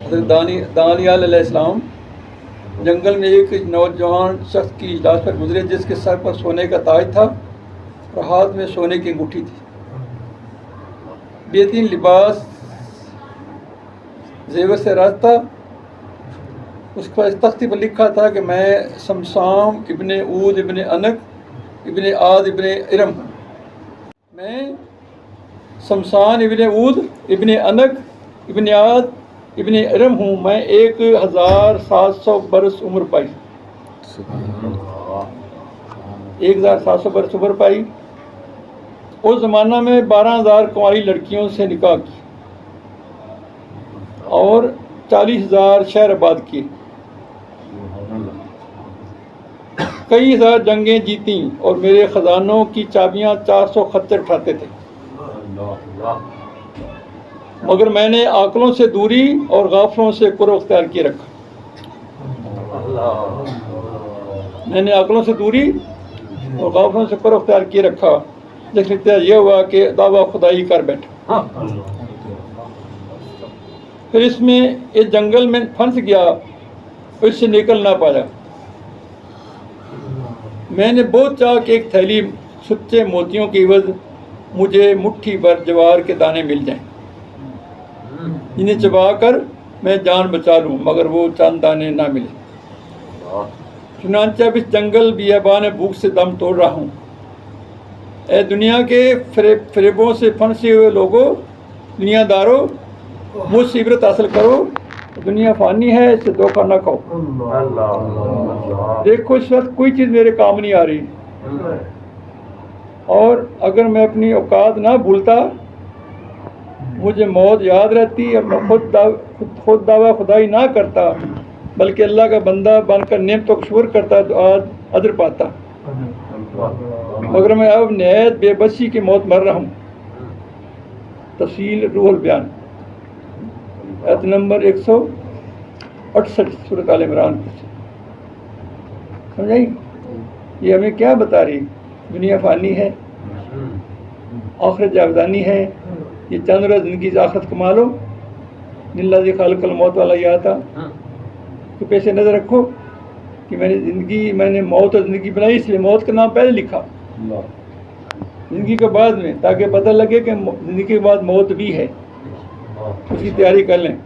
حضرت دانیال علیہ السلام جنگل میں ایک نوجوان شخص کی اجلاس پر گزرے جس کے سر پر سونے کا تاج تھا اور ہاتھ میں سونے کی انگوٹھی تھی. بہترین لباس زیور سے راز تھا. اس پر تختی پر لکھا تھا کہ میں سمسام ابن عود ابن انک ابن عاد ابن ارم ہوں. میں سمسان ابن عود ابن انک ابن عاد ابن ارم ہوں. میں 1700 برس عمر پائی. 1700 برس عمر پائی. اس زمانہ میں 12,000 کنواری لڑکیوں سے نکاح کی اور 40,000 شہر آباد کیے. کئی ہزار جنگیں جیتیں اور میرے خزانوں کی چابیاں 400 خچر اٹھاتے تھے. مگر میں نے عاقلوں سے دوری اور غافلوں سے قرب اختیار کیے رکھا. میں نے عاقلوں سے دوری اور غافلوں سے قرب اختیار کیے رکھا. جس نتیجہ یہ ہوا کہ دعویٰ خدائی کر بیٹھا. پھر اس میں اس جنگل میں پھنس گیا، اس سے نکل نہ پایا. میں نے بہت چاہا کہ ایک تھیلی سچے موتیوں کی عوض مجھے مٹھی بھر جوار کے دانے مل جائیں جنہیں چبا کر میں جان بچا لوں، مگر وہ چند دانے نہ ملے. چنانچہ اب اس جنگل بیابان بھوک سے دم توڑ رہا ہوں. اے دنیا کے فریبوں سے پھنسے ہوئے لوگوں، دنیا داروں، مجھ سے عبرت حاصل کرو. دنیا فانی ہے، اس سے دھوکہ نہ کھاؤ. دیکھو اس وقت کوئی چیز میرے کام نہیں آ رہی، اور اگر میں اپنی اوقات نہ بھولتا مجھے موت یاد رہتی اور میں خود دعویٰ خدائی نہ کرتا بلکہ اللہ کا بندہ بن کر نعمتوں کا شکر کرتا تو آج اجر پاتا. مگر میں اب نہایت بے بسی کی موت مر رہا ہوں. تفصیل روح البیان آیت نمبر 168 سورۃ آل عمران. سمجھائی؟ یہ ہمیں کیا بتا رہی؟ دنیا فانی ہے، آخرت جاودانی ہے. یہ چند روز زندگی سے آخرت کما لو. للہ خالق الموت والا یہ آتا تو پیسے نظر رکھو کہ میں نے موت اور زندگی بنائی، اس لیے موت کا نام پہلے لکھا زندگی کے بعد میں، تاکہ پتہ لگے کہ زندگی کے بعد موت بھی ہے. اس کی تیاری کر لیں.